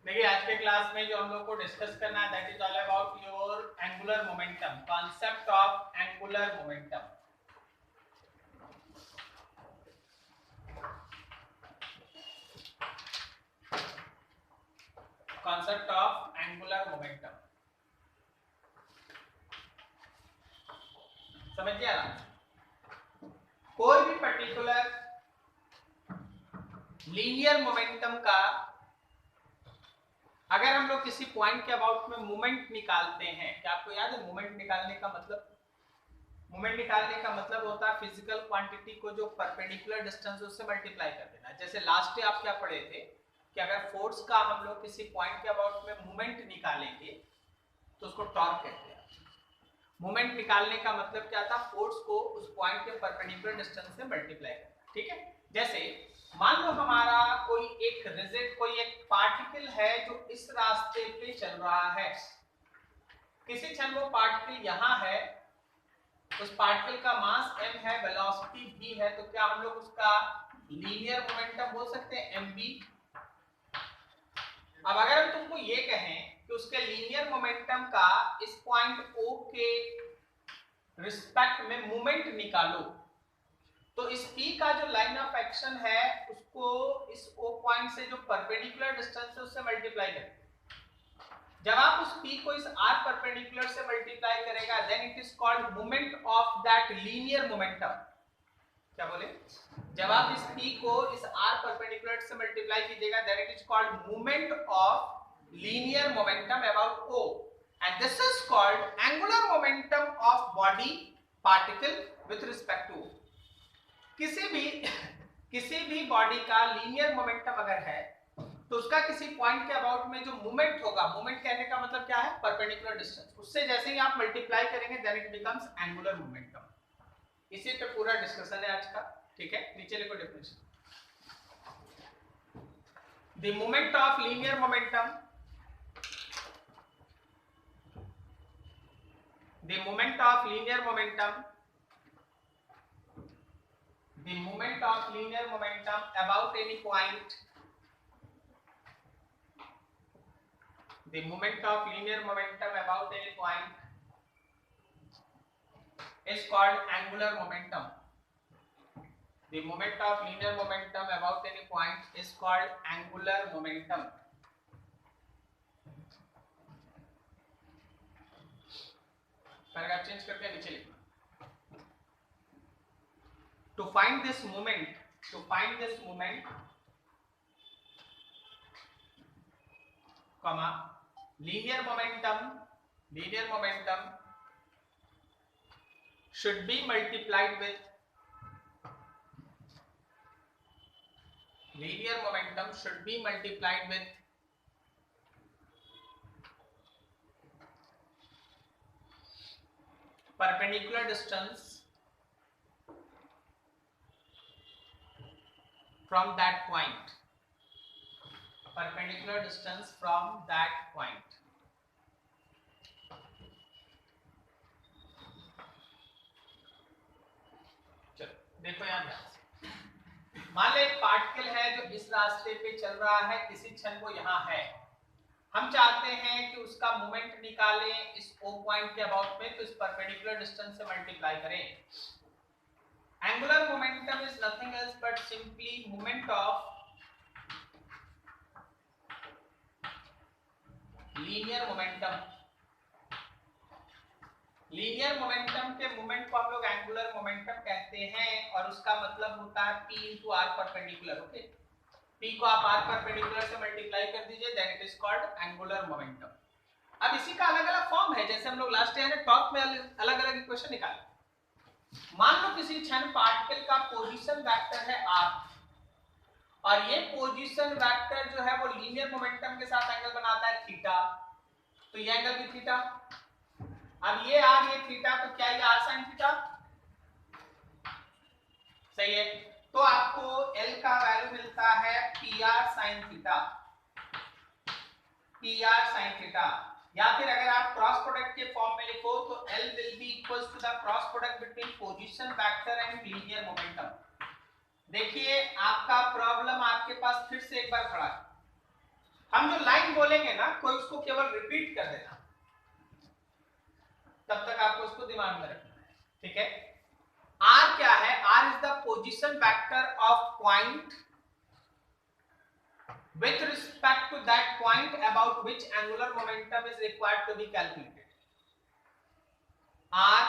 देखिए आज के क्लास में जो हम लोग को डिस्कस करना है that is all about your angular momentum, concept of angular momentum. Concept of angular momentum समझिए ना। कोई भी पर्टिकुलर लीनियर मोमेंटम का अगर हम लोग किसी पॉइंट के अबाउट में मोमेंट निकालते हैं, क्या आपको याद है मोमेंट निकालने का मतलब? मोमेंट निकालने का मतलब होता है फिजिकल क्वांटिटी को जो परपेंडिकुलर डिस्टेंस उससे मल्टीप्लाई कर देना। जैसे लास्ट डे आप क्या पढ़े थे कि अगर फोर्स का हम लोग किसी पॉइंट के अबाउट में मोमेंट निकालेंगे तो उसको टॉर्क कहते हैं। मोमेंट निकालने का मतलब क्या था? फोर्स को उस पॉइंट के परपेंडिकुलर डिस्टेंस से मल्टीप्लाई करना। ठीक है, जैसे मान लो हमारा कोई एक पार्टिकल है जो इस रास्ते पे चल रहा है। किसी क्षण वो पार्टिकल यहां है, उस पार्टिकल का मास m है, वेलोसिटी v है, तो क्या हम लोग उसका लीनियर मोमेंटम बोल सकते हैं mv? अब अगर हम तुमको ये कहें कि उसके लीनियर मोमेंटम का इस पॉइंट O के रिस्पेक्ट में मोमेंट निकालो, तो इस P का जो लाइन ऑफ एक्शन है उसको इस O पॉइंट से जो परपेंडिकुलर डिस्टेंस है उससे मल्टीप्लाई करें। जब आप उस P को इस R परपेंडिकुलर से मल्टीप्लाई करेगा then it is called moment of that linear momentum. क्या बोले? जब आप इस P को इस R परपेंडिकुलर से मल्टीप्लाई कीजिएगा then it is called moment of linear momentum about O, and this is called angular momentum of body particle with respect to. किसी भी बॉडी का लीनियर मोमेंटम अगर है तो उसका किसी पॉइंट के अबाउट में जो मूवमेंट होगा, मूवमेंट कहने का मतलब क्या है? परपेंडिकुलर डिस्टेंस, उससे जैसे ही आप मल्टीप्लाई करेंगे then it becomes angular momentum. इसी पे पूरा डिस्कशन है आज का। ठीक है, नीचे लिखो definition. The moment of linear momentum, the moment of linear momentum, the moment of linear momentum about any point, the moment of linear momentum about any point is called angular momentum. The moment of linear momentum about any point is called angular momentum. Paragraph change करके नीचे लिखना। To find this moment, comma, linear momentum should be multiplied with perpendicular distance from that point. Perpendicular distance from that point. चलो देखो यहाँ मान लो एक particle है जो इस रास्ते पे चल रहा है, किसी क्षण वो यहाँ है। हम चाहते हैं कि उसका मोमेंट निकालें इस O पॉइंट के अबाउट में, तो इस परपेंडिकुलर डिस्टेंस से मल्टीप्लाई करें। Angular momentum is nothing else but simply moment of linear momentum. Linear momentum के मोमेंट को हम लोग एंगुलर मोमेंटम कहते हैं और उसका मतलब होता है P into R perpendicular. Okay, P को आप R परपेंडिकुलर से मल्टीप्लाई कर दीजिए then it is called angular momentum. अब इसी का अलग-अलग फॉर्म है, जैसे हम लोग लास्ट ईयर टॉप में अलग-अलग इक्वेशन निकाले। मान लो किसी क्षण पार्टिकल का पोजीशन वेक्टर है R और ये पोजीशन वेक्टर जो है वो लीनियर मोमेंटम के साथ एंगल बनाता है थीटा, तो ये एंगल भी थीटा। अब ये R ये थीटा, तो क्या ये R sin थीटा? सही है, तो आपको L का वैल्यू मिलता है PR sin theta, PR sin theta. या फिर अगर आप क्रॉस प्रोडक्ट के फॉर्म में लिखो तो L will be equals to the cross product between position vector and linear momentum। देखिए आपका प्रॉब्लम आपके पास फिर से एक बार खड़ा है। हम जो लाइन बोलेंगे ना, कोई उसको केवल रिपीट कर देना, तब तक आपको उसको दिमाग में रखना है, ठीक है। आर क्या है? R is the position vector of point with respect to that point about which angular momentum is required to be calculated. R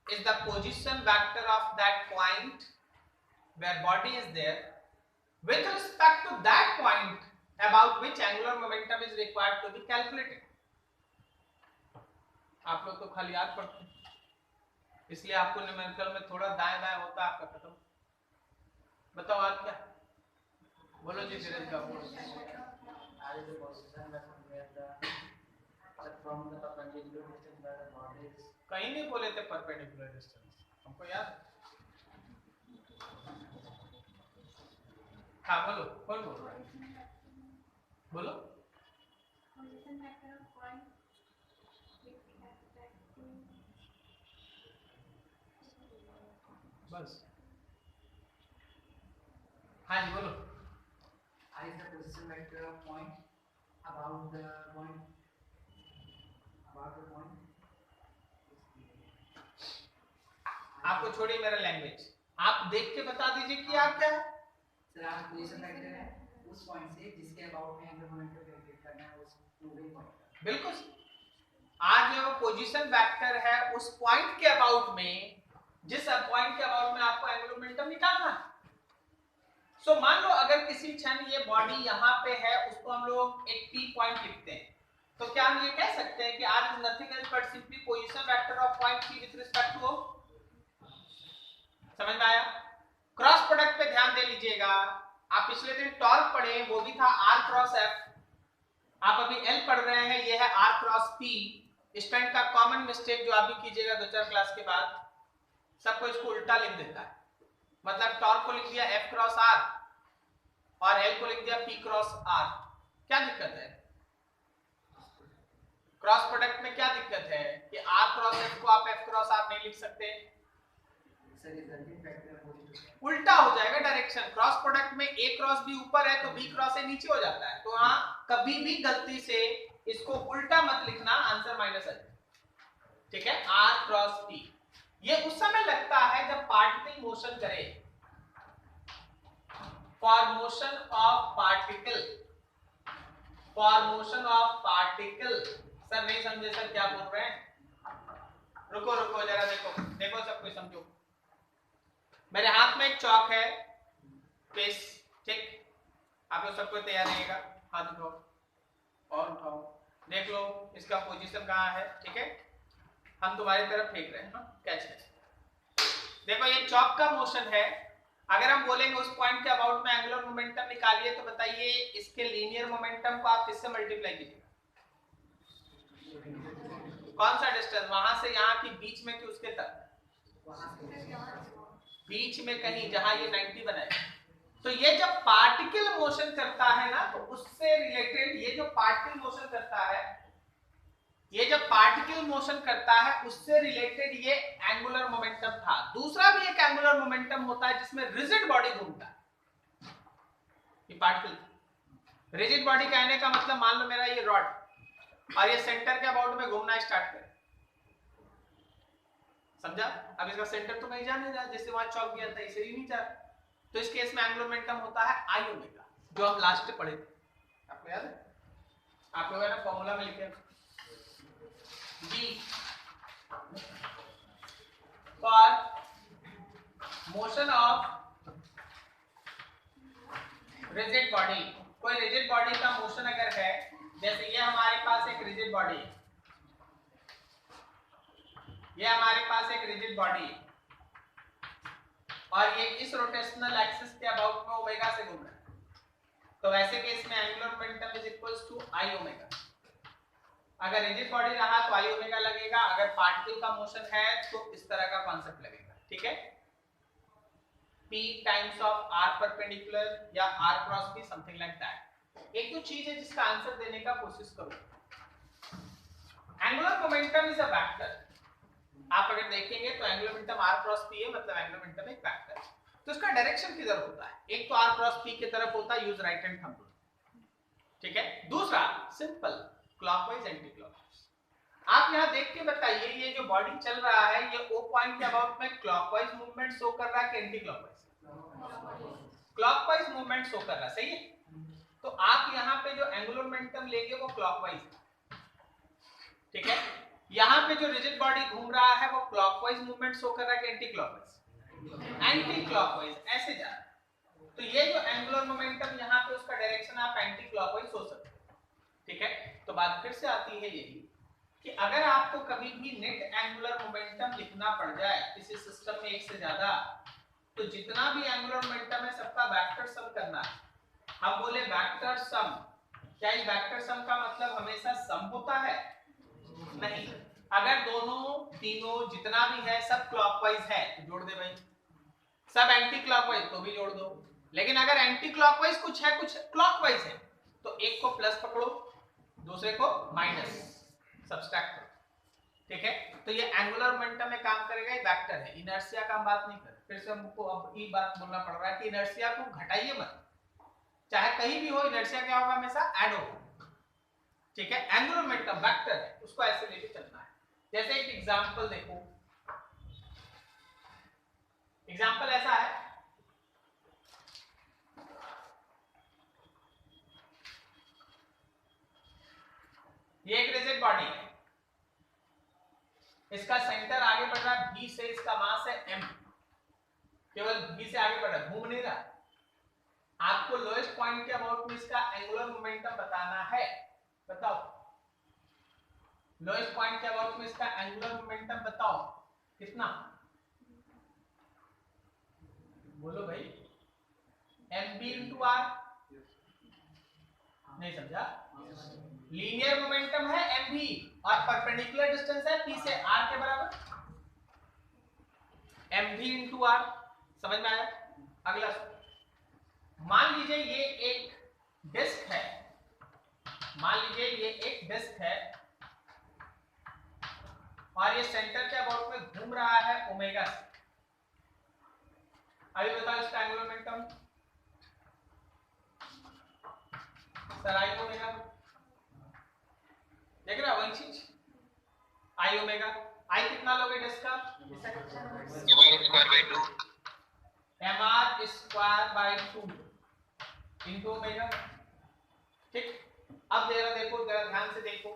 is the position vector of that point where body is there with respect to that point about which angular momentum is required to be calculated. आप लोग तो खाली याद पढ़ते हैं, इसलिए आपको numerical में थोड़ा दाएं बाएं होता है आपका खत्म। बताओ आज क्या बोलो जी, फिर इसका कहीं नहीं बोले थे परपेंडिकुलर डिस्टेंस, हमको याद। हाँ बोलो, कौन बोल रहा है? बोलो। बस हाँ जी बोलो। I is the position vector of point about the point. आपको छोड़िए मेरा लैंग्वेज, आप देख के बता दीजिए कि आप क्या है। सर आप पोजीशन वेक्टर है उस पॉइंट से जिसके अबाउट में एंगुलर मोमेंटम कैलकुलेट करना है, उस मूविंग पॉइंट। बिल्कुल, आज जो पोजीशन वेक्टर है उस पॉइंट के अबाउट में, जिस पॉइंट के अबाउट में आपको एंगुलर मोमेंटम निकालना है। सो मान लो अगर किसी क्षण ये बॉडी यहाँ पे है, उसको हम लोग एक P पॉइंट लिखते हैं, तो क्या हम ये कह सकते हैं कि R is nothing else but simply position vector of point P with respect to O? समझ में आया? क्रॉस प्रोडक्ट पे ध्यान दे लीजिएगा। आप पिछले दिन टॉर्क पढ़े, वो भी था R क्रॉस F। आप अभी L पढ़ रहे हैं, ये है R क्रॉस P। स्टूडेंट का कॉमन मिस्टेक जो आप भी कीजिएगा 2-4 क्लास के बाद, सबको इसको उल्टा लिख देता है। मतलब टॉर्क को लिख दिया F क्रॉस R और L को लिख दिया P क्रॉस R। क्या दिक्कत है? क्रॉस प्रोडक्ट में क्या दिक्कत है कि R क्रॉस F को आप F क्रॉस R नहीं लिख सकते? उल्टा हो जाएगा डायरेक्शन। क्रॉस प्रोडक्ट में A क्रॉस B ऊपर है तो B क्रॉस A नीचे हो जाता है, तो हाँ कभी भी गलती से इसको उल्टा मत लिखना, आंसर माइनस आ जाए। ठीक है, R क्रॉस P ये उस समय लगता है जब पार्टिकल मोशन करे। For motion of particle, for motion of particle. Sir नहीं समझे सर क्या बोल रहे हैं? रुको रुको जरा, देखो देखो सब कोई समझो। मेरे हाथ में एक चौक है, पेस, ठीक। आप लोग सबको तैयार रहिएगा, हाथ उठाओ और उठाओ, देख लो इसका पोजीशन कहाँ है। ठीक है, हम तुम्हारी तरफ फेंक रहे हैं, कैच है। देखो ये चौक का मोशन है। अगर हम बोलेंगे उस पॉइंट के अबाउट में एंगुलर मोमेंटम निकालिए, तो बताइए इसके लीनियर मोमेंटम को आप किससे मल्टीप्लाई कीजिएगा? कौन सा डिस्टेंस, वहां से यहाँ की बीच में कि उसके तक? बीच में कहीं, जहां ये 90 बनाए। तो ये जब पार्टिकल मोशन करता है ना, तो उससे रिलेटेड ये जो पार्टिकल मोशन करता है, ये जब पार्टिकल मोशन करता है उससे रिलेटेड ये एंगुलर मोमेंटम था। दूसरा भी एक एंगुलर मोमेंटम होता है जिसमें रिजिड बॉडी घूमता है। ये पार्टिकल रिजिड बॉडी कहने का मतलब, मान लो मेरा ये रॉड और ये सेंटर के अबाउट में घूमना स्टार्ट करे, समझा? अब इसका सेंटर तो कहीं जाने जा, जैसे वहां चौक गया था इसे ही नहीं जा, तो इस केस में एंगुलर मोमेंटम होता है आई ओमेगा, जो हम लास्ट में पढ़े थे। आपको याद है? आप लोगों ने फॉर्मूला में लिखे G for motion of rigid body। कोई रिजिड बॉडी का मोशन अगर है, जैसे ये हमारे पास एक रिजिड बॉडी है, ये हमारे पास एक रिजिड बॉडी है और ये इस रोटेशनल एक्सिस के अबाउट में ओमेगा से घूम रहा है, तो वैसे केस में angular momentum is equals to I omega. अगर रिजिड बॉडी रहा तो आई ओमेगा लगेगा, अगर पार्टिकल का मोशन है तो इस तरह का कॉन्सेप्ट लगेगा। ठीक है, P times of R perpendicular या R cross P, something like that. एक तो चीज है जिसका आंसर देने का कोशिश करो। Angular momentum is a vector. आप अगर देखेंगे तो angular momentum R cross P है, मतलब एंगुलर मोमेंटम एक वेक्टर है। तो इसका डायरेक्शन किधर होता है? एक तो R क्रॉस P की तरफ होता है, use right hand thumb rule. ठीक है। दूसरा सिंपल क्लॉकवाइज एंटी क्लॉकवाइज। आप यहाँ देख के बताइए ये जो बॉडी चल रहा है ये O पॉइंट के अबाउट में क्लॉकवाइज मूवमेंट शो कर रहा है कि anti clockwise? Clockwise movement show कर रहा है, सही है। तो आप यहाँ पे जो एंगुलर मोमेंटम लेंगे वो क्लॉकवाइज, ठीक है। यहाँ पे जो रिजिड बॉडी घूम रहा है वो क्लॉकवाइज मूवमेंट शो कर रहा है कि एंटी क्लॉकवाइज? एंटी क्लॉकवाइज, ऐसे जा रहा है। तो ये जो एंगुलर मोमेंटम यहाँ पे उसका डायरेक्शन आप एंटी क्लॉकवाइज सोच सकते हो, ठीक है। तो बात फिर से आती है यही कि अगर आपको कभी भी नेट एंगुलर मोमेंटम लिखना पड़ जाए किसी सिस्टम में एक से ज्यादा, तो जितना भी एंगुलर मोमेंटम है सबका वेक्टर सम करना है। हम बोले वेक्टर सम, क्या इस वेक्टर सम का मतलब हमेशा सम होता है? नहीं। अगर दोनों तीनों जितना भी है सब क्लॉकवाइज है तो जोड़ दे भाई, सब एंटी क्लॉकवाइज तो भी जोड़ दो। लेकिन अगर एंटी क्लॉकवाइज कुछ है कुछ क्लॉकवाइज है तो एक को प्लस पकड़ो दूसरे को माइनस सब्सट्रैक्ट करो, ठीक है। तो ये एंगुलर मोमेंटम में काम करेगा, ये वेक्टर है। इनर्शिया का हम बात नहीं कर, फिर से हमको अब ये बात बोलना पड़ रहा है कि इनर्शिया को घटाइए मत, चाहे कहीं भी हो इनर्शिया क्या होगा हमेशा ऐड होगा, ठीक है। एंगुलर मोमेंटम वेक्टर है, उसको ऐसे लेके चलना है। जैसे एक एग्जांपल देखो, एग्जांपल ऐसा है, ये एक रिजिड बॉडी है, इसका सेंटर आगे बढ़ रहा है, B से इसका मास है m, केवल B से आगे बढ़ रहा है, घूम नहीं रहा। आपको लोएस्ट पॉइंट के अबाउट में इसका एंगुलर मोमेंटम बताना है, बताओ लोएस्ट पॉइंट के अबाउट में इसका एंगुलर मोमेंटम बताओ कितना, बोलो भाई। mb into r, नहीं समझा? लीनियर मोमेंटम है mv और परपेंडिकुलर डिस्टेंस है p से r के बराबर, mv into r, समझ में आया? अगला मान लीजिए ये एक डिस्क है, मान लीजिए ये एक डिस्क है और ये सेंटर के अबाउट में घूम रहा है ओमेगा से। अभी बताओ इसका angular momentum, sir I omega, देख रहे हो वही चीज, आई ओमेगा। आई कितना लोगे डिस्क का? mr square by 2 into omega, ठीक। अब जरा देखो, जरा ध्यान से देखो,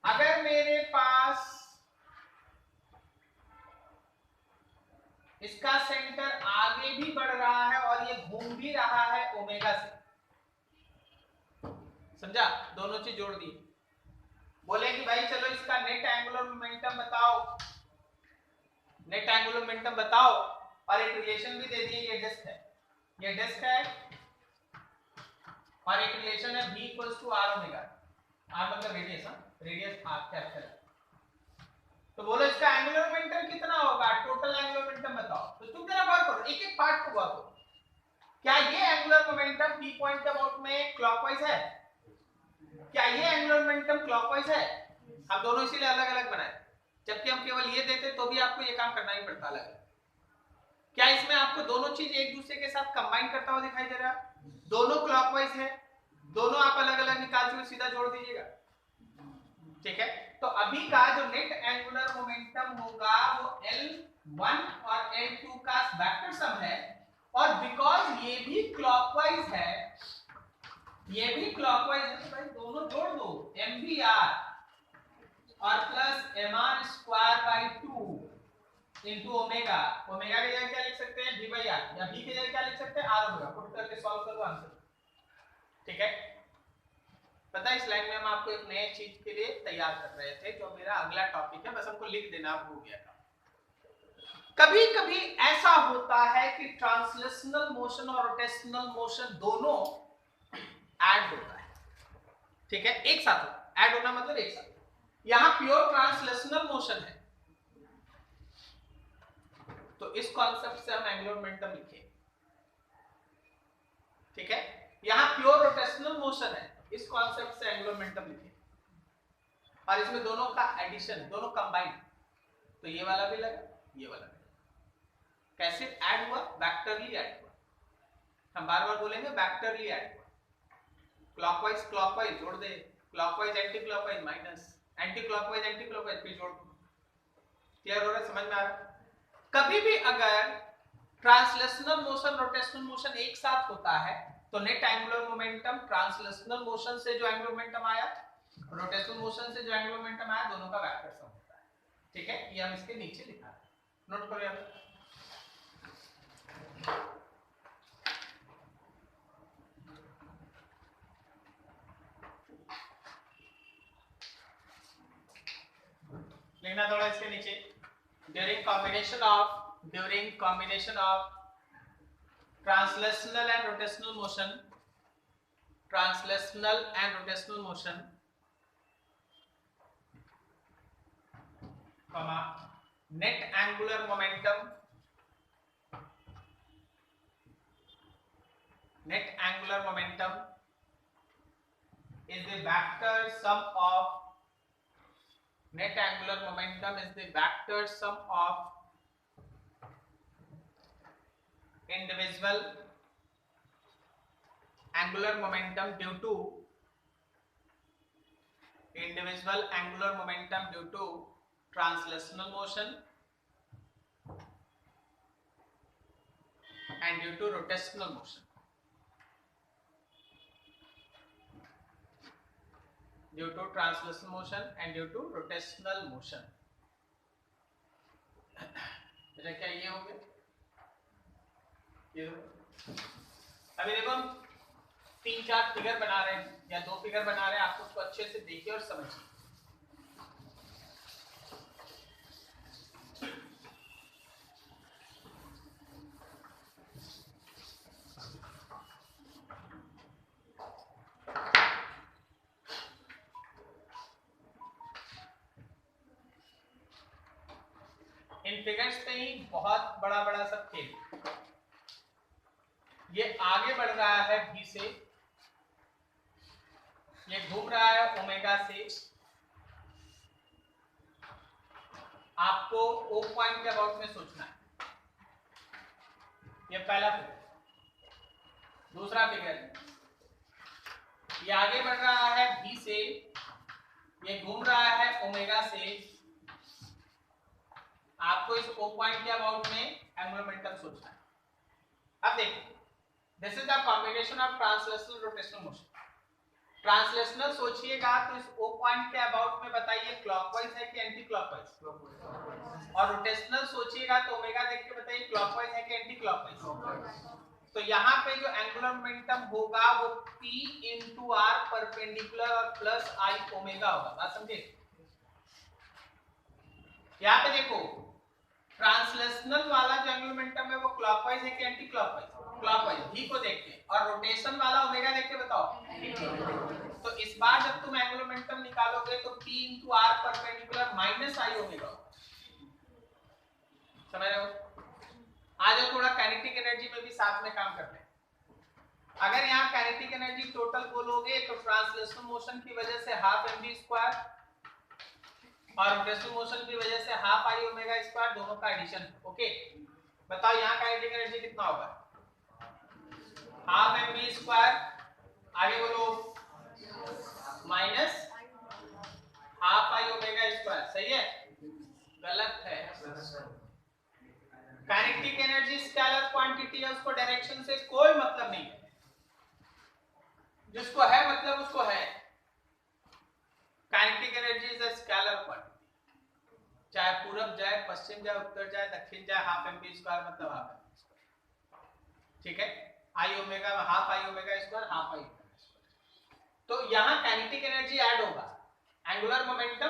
अगर मेरे पास इसका सेंटर आगे भी बढ़ रहा है और ये घूम भी रहा है ओमेगा से, समझा? दोनों चीज जोड़ दी। बोले कि भाई चलो इसका नेट एंगुलर मोमेंटम बताओ, नेट एंगुलर मोमेंटम बताओ, और एक रिलेशन भी दे दिए, ये डिस्क है, ये डिस्क है और एक रिलेशन है v equals to r omega, r मतलब रेडियस, रेडियस r कैपिटल। तो बोलो इसका एंगुलर मोमेंटम कितना होगा, टोटल एंगुलर मोमेंटम बताओ। तो तुम जरा गौर करो, एक एक पार्ट को गौर करो, क्या ये एंगुलर मोमेंटम p पॉइंट के अबाउट में क्लॉकवाइज है? क्या ये एंगुलर मोमेंटम क्लॉकवाइज है? हम दोनों इसीलिए अलग अलग बनाए, जबकि हम केवल ये देते तो भी आपको ये काम करना ही पड़ता अलग। क्या इसमें आपको दोनों चीज एक दूसरे के साथ कंबाइन करता हुआ दिखाई दे रहा है? दोनों क्लॉकवाइज है, दोनों आप अलग अलग निकाल के सीधा जोड़ दीजिएगा, ठीक है। तो अभी का जो नेट एंगुलर मोमेंटम होगा वो L1 और L2 का वेक्टर सम है, और बिकॉज ये भी क्लॉकवाइज है, ये भी क्लॉकवाइज है, तो भाई दोनों जोड़ दो, mvr और plus mr square by 2 into omega. Omega की जगह क्या लिख सकते हैं, v by r, या v की जगह क्या लिख सकते हैं, r ओमेगा। पुट करके सॉल्व कर दो आंसर, ठीक है। पता है इस लाइन में हम आपको एक नए चीज के लिए तैयार कर रहे थे जो मेरा अगला टॉपिक है, बस हमको लिख देना हो गया था। कभी कभी ऐसा होता है कि ट्रांसलेशनल मोशन और रोटेशनल मोशन दोनों ऐड होता है, ठीक है, एक साथ होता है। ऐड होना मतलब एक साथ। यहां प्योर ट्रांसलेशनल मोशन है, तो इस कॉन्सेप्ट से हम एंगुलर मोमेंटम लिखे, ठीक है। यहां प्योर रोटेशनल मोशन है, इस कॉन्सेप्ट से एंगुलर मोमेंटम लिखे, और इसमें दोनों का एडिशन, दोनों कंबाइन, तो ये वाला भी लगा, ये वाला भी। कैसे ऐड हुआ? वेक्टरली ऐड हुआ। हम बार बार बोलेंगे वेक्टरली ऐड हुआ, क्लॉकवाइज क्लॉकवाइज जोड़ दे, clockwise anti clockwise minus, anti clockwise फिर जोड़। क्लियर हो रहा है, समझ में आ रहा है? कभी भी अगर ट्रांसलेशनल मोशन रोटेशनल मोशन एक साथ होता है तो net angular momentum translational motion से जो एंगुलर मोमेंटम आया, रोटेशनल मोशन से जो एंगुलर मोमेंटम आया, दोनों का वेक्टर सम होता है। ठीक है, ये हम इसके नीचे लिखा है, नोट करो यार। लिखना थोड़ा इसके नीचे, during combination of translational and rotational motion, comma net angular momentum is the vector sum of individual angular momentum due to translational motion and due to rotational motion. अच्छा, क्या ये हो गया? ये अभी देखो हम 3-4 फिगर बना रहे हैं या 2 फिगर बना रहे हैं, आप उसको अच्छे से देखिए और समझिए। इन फिगर्स पे ही बहुत बड़ा बड़ा सब खेल। ये आगे बढ़ रहा है v से, ये घूम रहा है ओमेगा से। आपको ओ पॉइंट के अबाउट में सोचना है। ये पहला फिगर। दूसरा फिगर, ये आगे बढ़ रहा है v से, ये घूम रहा है ओमेगा से। आपको इस ओ पॉइंट के अबाउट में एंगुलर मोमेंटम सोचना है। अब देखो, this is the combination of translational rotational motion. Translational सोचिएगा तो इस ओ पॉइंट के अबाउट में बताइए क्लॉकवाइज है कि एंटी क्लॉकवाइज, और रोटेशनल सोचिएगा तो ओमेगा देख के बताइए क्लॉकवाइज है कि एंटी क्लॉकवाइज। तो यहाँ पे जो एंगुलर मोमेंटम होगा वो P into R परपेंडिकुलर और प्लस I ओमेगा होगा। बात समझे? यहाँ पे देखो, ट्रांसलेशनल वाला जो एंगुलर मोमेंटम है वो क्लॉकवाइज है कि एंटी क्लॉकवाइज? क्लॉकवाइज, V को देख के। और रोटेशन वाला ओमेगा देख के बताओ। तो इस बार जब तुम एंगुलर मोमेंटम निकालोगे तो P into R perpendicular minus I omega होगा। समझ रहे हो? आज थोड़ा काइनेटिक एनर्जी में भी साथ में काम करते हैं। अगर यहाँ काइनेटिक एनर्जी टोटल बोलोगे तो ट्रांसलेशनल मोशन की वजह से हाफ mv² और रोटेशनल मोशन की वजह से हाफ I ओमेगा², दोनों का एडिशन। ओके, बताओ यहाँ काइनेटिक एनर्जी कितना होगा? हाफ mv², आगे बोलो, माइनस हाफ I ओमेगा²। सही है? गलत है। काइनेटिक एनर्जी स्केलर क्वांटिटी है, उसको डायरेक्शन से कोई मतलब नहीं है। जिसको है मतलब उसको है। Kinetic energy is a scalar quantity, चाहे पूरब जाए, पश्चिम जाए, उत्तर जाए, दक्षिण जाए, हाफ mv² मतलब हाफ mv²। ठीक है? I ओमेगा हाफ I ओमेगा², हाफ I ओमेगा²। तो यहाँ काइनेटिक एनर्जी ऐड होगा, एंगुलर मोमेंटम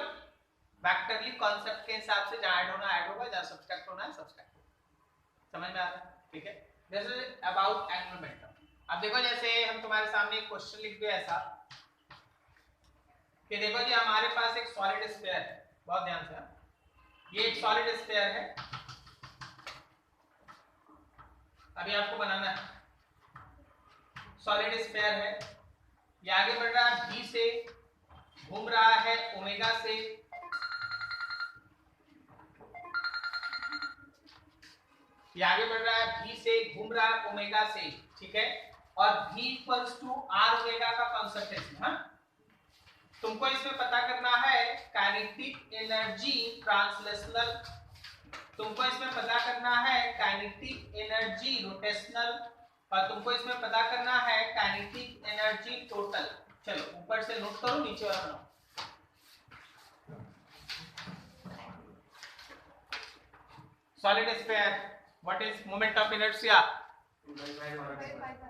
वेक्टरली कांसेप्ट के हिसाब से जहां ऐड होना ऐड होगा, जहां सब्सट्रैक्ट होना है सब्सट्रैक्ट। समझ में आ रहा है? ठीक है, this is about angular momentum. अब देखो, जैसे हम तुम्हारे सामने एक क्वेश्चन लिख दिया ऐसा कि देखो जी, हमारे पास एक सॉलिड स्फीयर है। बहुत ध्यान से, ये एक सॉलिड स्फीयर है। अभी आपको बनाना है। सॉलिड स्फीयर है, ये आगे बढ़ रहा है v से, घूम रहा है ओमेगा से। ये आगे बढ़ रहा है v से, घूम रहा है ओमेगा से। ठीक है, और v equals to r omega का कॉन्सेप्ट है इसमें। हाँ, तुमको इसमें पता करना है काइनेटिक एनर्जी ट्रांसलेशनल, तुमको इसमें पता करना है काइनेटिक एनर्जी रोटेशनल, और तुमको इसमें पता करना है काइनेटिक एनर्जी टोटल। चलो ऊपर से नोट करो, नीचे वाला बनाओ। Solid sphere, what is moment of inertia? 2/5